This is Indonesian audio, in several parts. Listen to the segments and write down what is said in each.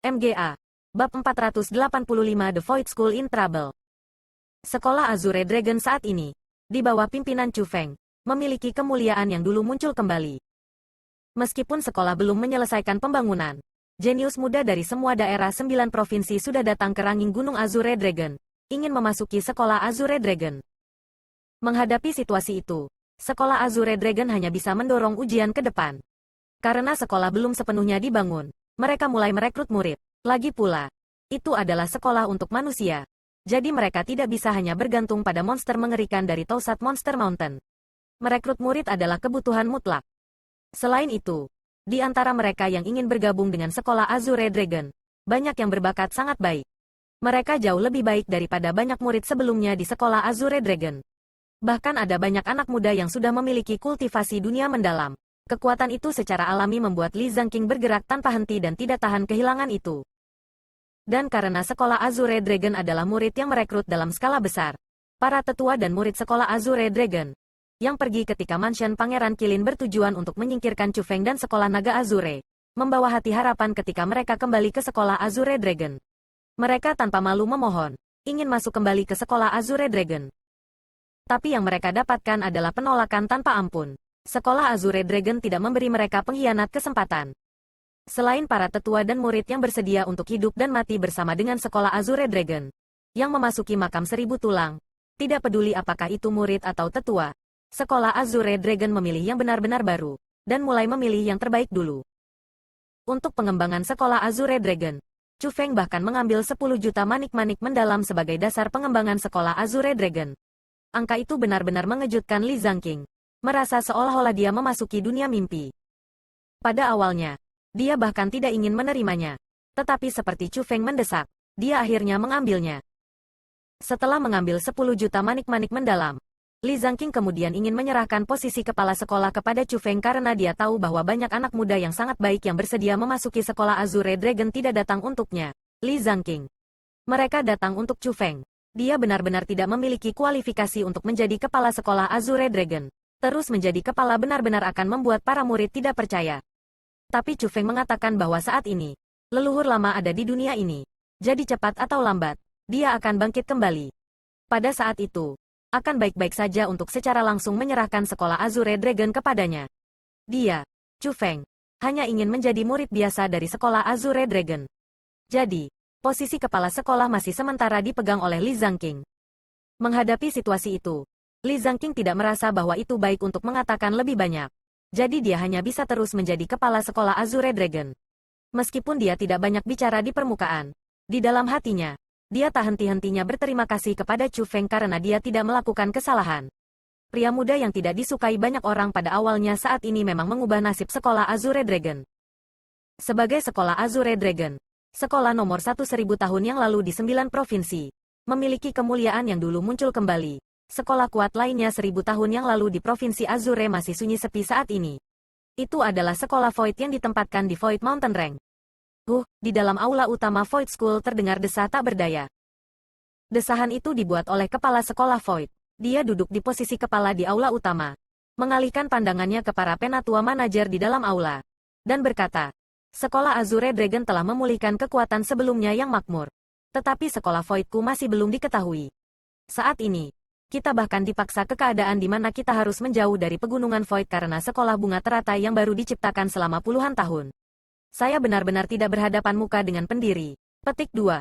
MGA. Bab 485 The Void School in Trouble. Sekolah Azure Dragon saat ini, di bawah pimpinan Chu Feng, memiliki kemuliaan yang dulu muncul kembali. Meskipun sekolah belum menyelesaikan pembangunan, jenius muda dari semua daerah 9 provinsi sudah datang ke ranging Gunung Azure Dragon, ingin memasuki sekolah Azure Dragon. Menghadapi situasi itu, sekolah Azure Dragon hanya bisa mendorong ujian ke depan. Karena sekolah belum sepenuhnya dibangun, mereka mulai merekrut murid. Lagi pula, itu adalah sekolah untuk manusia. Jadi mereka tidak bisa hanya bergantung pada monster mengerikan dari Tousat Monster Mountain. Merekrut murid adalah kebutuhan mutlak. Selain itu, di antara mereka yang ingin bergabung dengan sekolah Azure Dragon, banyak yang berbakat sangat baik. Mereka jauh lebih baik daripada banyak murid sebelumnya di sekolah Azure Dragon. Bahkan ada banyak anak muda yang sudah memiliki kultivasi dunia mendalam. Kekuatan itu secara alami membuat Li Zangqing bergerak tanpa henti dan tidak tahan kehilangan itu. Dan karena sekolah Azure Dragon adalah murid yang merekrut dalam skala besar, para tetua dan murid sekolah Azure Dragon, yang pergi ketika mansion Pangeran Qilin bertujuan untuk menyingkirkan Chu Feng dan sekolah naga Azure, membawa hati harapan ketika mereka kembali ke sekolah Azure Dragon. Mereka tanpa malu memohon, ingin masuk kembali ke sekolah Azure Dragon. Tapi yang mereka dapatkan adalah penolakan tanpa ampun. Sekolah Azure Dragon tidak memberi mereka pengkhianat kesempatan. Selain para tetua dan murid yang bersedia untuk hidup dan mati bersama dengan sekolah Azure Dragon, yang memasuki makam 1000 tulang, tidak peduli apakah itu murid atau tetua, sekolah Azure Dragon memilih yang benar-benar baru, dan mulai memilih yang terbaik dulu. Untuk pengembangan sekolah Azure Dragon, Chu Feng bahkan mengambil 10 juta manik-manik mendalam sebagai dasar pengembangan sekolah Azure Dragon. Angka itu benar-benar mengejutkan Li Zangqing, merasa seolah-olah dia memasuki dunia mimpi. Pada awalnya, dia bahkan tidak ingin menerimanya. Tetapi seperti Chu Feng mendesak, dia akhirnya mengambilnya. Setelah mengambil 10 juta manik-manik mendalam, Li Zangqing kemudian ingin menyerahkan posisi kepala sekolah kepada Chu Feng karena dia tahu bahwa banyak anak muda yang sangat baik yang bersedia memasuki sekolah Azure Dragon tidak datang untuknya, Li Zangqing. Mereka datang untuk Chu Feng. Dia benar-benar tidak memiliki kualifikasi untuk menjadi kepala sekolah Azure Dragon. Terus menjadi kepala benar-benar akan membuat para murid tidak percaya. Tapi Chu Feng mengatakan bahwa saat ini, leluhur lama ada di dunia ini. Jadi cepat atau lambat, dia akan bangkit kembali. Pada saat itu, akan baik-baik saja untuk secara langsung menyerahkan sekolah Azure Dragon kepadanya. Dia, Chu Feng, hanya ingin menjadi murid biasa dari sekolah Azure Dragon. Jadi, posisi kepala sekolah masih sementara dipegang oleh Li Zangqing. Menghadapi situasi itu, Li Zangqing tidak merasa bahwa itu baik untuk mengatakan lebih banyak. Jadi dia hanya bisa terus menjadi kepala sekolah Azure Dragon. Meskipun dia tidak banyak bicara di permukaan, di dalam hatinya, dia tak henti-hentinya berterima kasih kepada Chu Feng karena dia tidak melakukan kesalahan. Pria muda yang tidak disukai banyak orang pada awalnya saat ini memang mengubah nasib sekolah Azure Dragon. Sebagai sekolah Azure Dragon, sekolah nomor 1000 tahun yang lalu di 9 provinsi, memiliki kemuliaan yang dulu muncul kembali. Sekolah kuat lainnya 1000 tahun yang lalu di Provinsi Azure masih sunyi sepi saat ini. Itu adalah sekolah Void yang ditempatkan di Void Mountain Range. Di dalam aula utama Void School terdengar desa tak berdaya. Desahan itu dibuat oleh kepala sekolah Void. Dia duduk di posisi kepala di aula utama, mengalihkan pandangannya ke para penatua manajer di dalam aula, dan berkata, sekolah Azure Dragon telah memulihkan kekuatan sebelumnya yang makmur. Tetapi sekolah Voidku masih belum diketahui. Saat ini, kita bahkan dipaksa ke keadaan di mana kita harus menjauh dari pegunungan Void karena sekolah bunga teratai yang baru diciptakan selama puluhan tahun. Saya benar-benar tidak berhadapan muka dengan pendiri. Petik 2.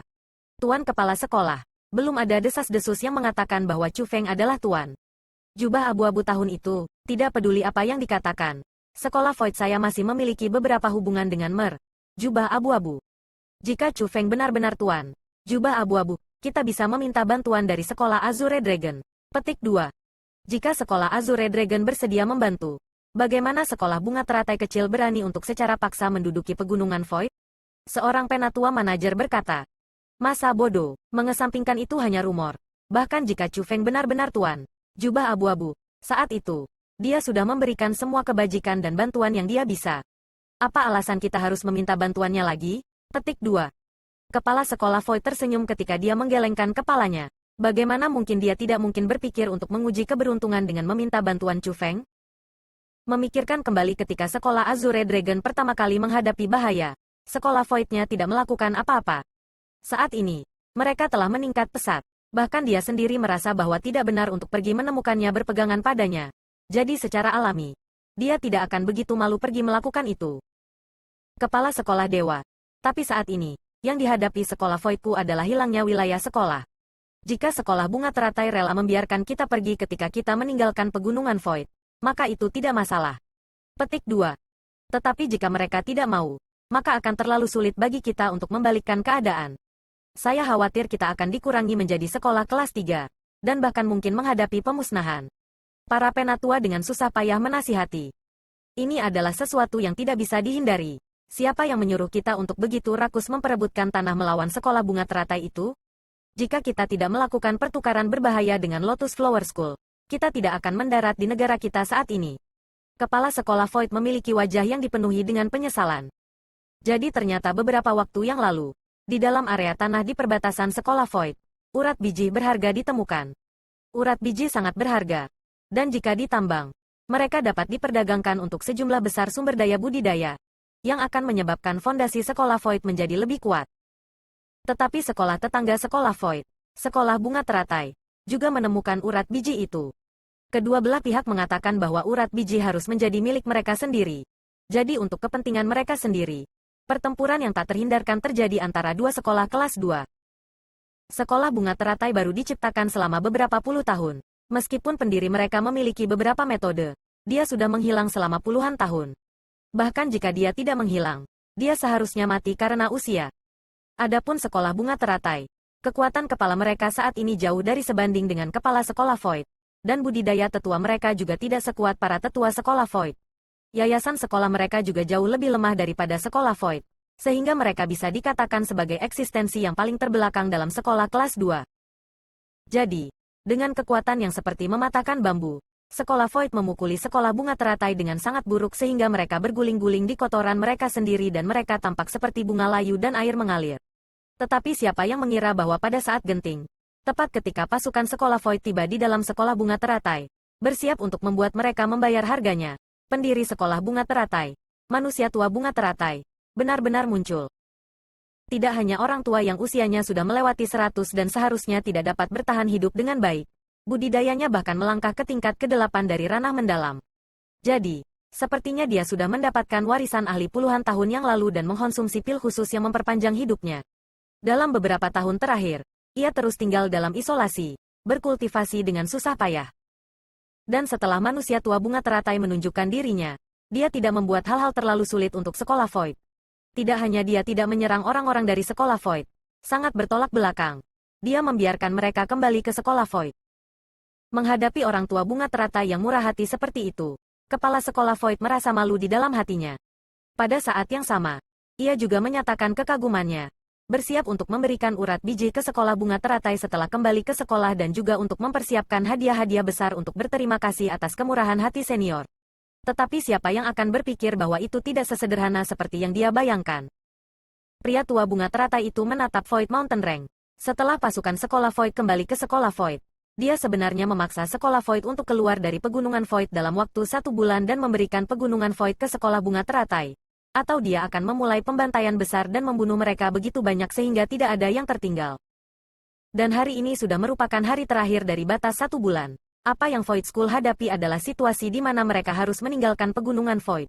Tuan Kepala Sekolah. Belum ada desas-desus yang mengatakan bahwa Chu Feng adalah tuan. Jubah abu-abu tahun itu, tidak peduli apa yang dikatakan. Sekolah Void saya masih memiliki beberapa hubungan dengan Jubah abu-abu. Jika Chu Feng benar-benar tuan, Jubah abu-abu, kita bisa meminta bantuan dari sekolah Azure Dragon. Petik 2. Jika sekolah Azure Dragon bersedia membantu, bagaimana sekolah bunga teratai kecil berani untuk secara paksa menduduki pegunungan Void? Seorang penatua manajer berkata. Masa bodoh, mengesampingkan itu hanya rumor. Bahkan jika Chu Feng benar-benar tuan, jubah abu-abu, saat itu, dia sudah memberikan semua kebajikan dan bantuan yang dia bisa. Apa alasan kita harus meminta bantuannya lagi? Petik 2. Kepala sekolah Void tersenyum ketika dia menggelengkan kepalanya. Bagaimana mungkin dia tidak mungkin berpikir untuk menguji keberuntungan dengan meminta bantuan Chu Feng? Memikirkan kembali ketika sekolah Azure Dragon pertama kali menghadapi bahaya, sekolah Void-nya tidak melakukan apa-apa. Saat ini, mereka telah meningkat pesat. Bahkan dia sendiri merasa bahwa tidak benar untuk pergi menemukannya berpegangan padanya. Jadi secara alami, dia tidak akan begitu malu pergi melakukan itu. Kepala sekolah dewa. Tapi saat ini, yang dihadapi sekolah Voidku adalah hilangnya wilayah sekolah. Jika sekolah bunga teratai rela membiarkan kita pergi ketika kita meninggalkan pegunungan Void, maka itu tidak masalah. Petik 2. Tetapi jika mereka tidak mau, maka akan terlalu sulit bagi kita untuk membalikkan keadaan. Saya khawatir kita akan dikurangi menjadi sekolah kelas 3, dan bahkan mungkin menghadapi pemusnahan. Para penatua dengan susah payah menasihati. Ini adalah sesuatu yang tidak bisa dihindari. Siapa yang menyuruh kita untuk begitu rakus memperebutkan tanah melawan sekolah bunga teratai itu? Jika kita tidak melakukan pertukaran berbahaya dengan Lotus Flower School, kita tidak akan mendarat di negara kita saat ini. Kepala sekolah Void memiliki wajah yang dipenuhi dengan penyesalan. Jadi ternyata beberapa waktu yang lalu, di dalam area tanah di perbatasan sekolah Void, urat biji berharga ditemukan. Urat biji sangat berharga. Dan jika ditambang, mereka dapat diperdagangkan untuk sejumlah besar sumber daya budidaya, yang akan menyebabkan fondasi sekolah Void menjadi lebih kuat. Tetapi sekolah tetangga sekolah Void, sekolah bunga teratai, juga menemukan urat biji itu. Kedua belah pihak mengatakan bahwa urat biji harus menjadi milik mereka sendiri. Jadi untuk kepentingan mereka sendiri, pertempuran yang tak terhindarkan terjadi antara dua sekolah kelas 2. Sekolah bunga teratai baru diciptakan selama beberapa puluh tahun. Meskipun pendiri mereka memiliki beberapa metode, dia sudah menghilang selama puluhan tahun. Bahkan jika dia tidak menghilang, dia seharusnya mati karena usia. Adapun sekolah bunga teratai, kekuatan kepala mereka saat ini jauh dari sebanding dengan kepala sekolah Void, dan budidaya tetua mereka juga tidak sekuat para tetua sekolah Void. Yayasan sekolah mereka juga jauh lebih lemah daripada sekolah Void, sehingga mereka bisa dikatakan sebagai eksistensi yang paling terbelakang dalam sekolah kelas 2. Jadi, dengan kekuatan yang seperti mematahkan bambu, sekolah Void memukuli sekolah bunga teratai dengan sangat buruk sehingga mereka berguling-guling di kotoran mereka sendiri dan mereka tampak seperti bunga layu dan air mengalir. Tetapi siapa yang mengira bahwa pada saat genting, tepat ketika pasukan sekolah Void tiba di dalam sekolah bunga teratai, bersiap untuk membuat mereka membayar harganya, pendiri sekolah bunga teratai, manusia tua bunga teratai, benar-benar muncul. Tidak hanya orang tua yang usianya sudah melewati 100 dan seharusnya tidak dapat bertahan hidup dengan baik, budidayanya bahkan melangkah ke tingkat ke-8 dari ranah mendalam. Jadi, sepertinya dia sudah mendapatkan warisan ahli puluhan tahun yang lalu dan mengkonsumsi pil khusus yang memperpanjang hidupnya. Dalam beberapa tahun terakhir, ia terus tinggal dalam isolasi, berkultivasi dengan susah payah. Dan setelah manusia tua bunga teratai menunjukkan dirinya, dia tidak membuat hal-hal terlalu sulit untuk sekolah Void. Tidak hanya dia tidak menyerang orang-orang dari sekolah Void, sangat bertolak belakang. Dia membiarkan mereka kembali ke sekolah Void. Menghadapi orang tua bunga teratai yang murah hati seperti itu, kepala sekolah Void merasa malu di dalam hatinya. Pada saat yang sama, ia juga menyatakan kekagumannya, bersiap untuk memberikan urat biji ke sekolah bunga teratai setelah kembali ke sekolah dan juga untuk mempersiapkan hadiah-hadiah besar untuk berterima kasih atas kemurahan hati senior. Tetapi siapa yang akan berpikir bahwa itu tidak sesederhana seperti yang dia bayangkan? Pria tua bunga teratai itu menatap Void Mountain Range. Setelah pasukan sekolah Void kembali ke sekolah Void, dia sebenarnya memaksa sekolah Void untuk keluar dari pegunungan Void dalam waktu 1 bulan dan memberikan pegunungan Void ke sekolah bunga teratai. Atau dia akan memulai pembantaian besar dan membunuh mereka begitu banyak sehingga tidak ada yang tertinggal. Dan hari ini sudah merupakan hari terakhir dari batas 1 bulan. Apa yang Void School hadapi adalah situasi di mana mereka harus meninggalkan pegunungan Void.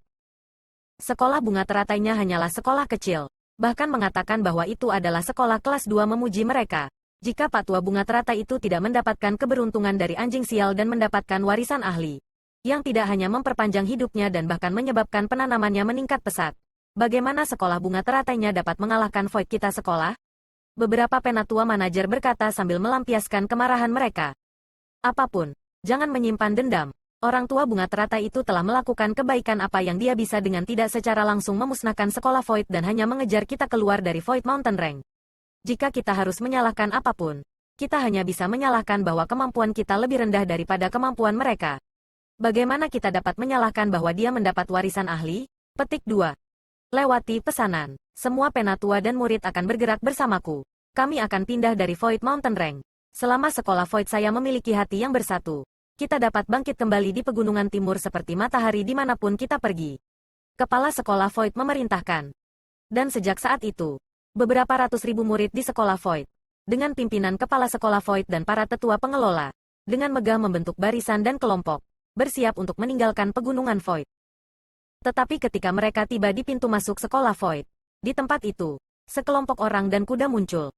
Sekolah bunga teratainya hanyalah sekolah kecil, bahkan mengatakan bahwa itu adalah sekolah kelas 2 memuji mereka. Jika Pak Tua bunga teratai itu tidak mendapatkan keberuntungan dari anjing sial dan mendapatkan warisan ahli, yang tidak hanya memperpanjang hidupnya dan bahkan menyebabkan penanamannya meningkat pesat. Bagaimana sekolah bunga teratainya dapat mengalahkan Void kita sekolah? Beberapa penatua manajer berkata sambil melampiaskan kemarahan mereka. Apapun, jangan menyimpan dendam. Orang tua bunga teratai itu telah melakukan kebaikan apa yang dia bisa dengan tidak secara langsung memusnahkan sekolah Void dan hanya mengejar kita keluar dari Void Mountain Range. Jika kita harus menyalahkan apapun, kita hanya bisa menyalahkan bahwa kemampuan kita lebih rendah daripada kemampuan mereka. Bagaimana kita dapat menyalahkan bahwa dia mendapat warisan ahli? Petik 2. Lewati pesanan. Semua penatua dan murid akan bergerak bersamaku. Kami akan pindah dari Void Mountain Range. Selama sekolah Void saya memiliki hati yang bersatu. Kita dapat bangkit kembali di pegunungan timur seperti matahari dimanapun kita pergi. Kepala sekolah Void memerintahkan. Dan sejak saat itu, beberapa ratus ribu murid di sekolah Void, dengan pimpinan kepala sekolah Void dan para tetua pengelola, dengan megah membentuk barisan dan kelompok, bersiap untuk meninggalkan pegunungan Void. Tetapi ketika mereka tiba di pintu masuk sekolah Void, di tempat itu, sekelompok orang dan kuda muncul,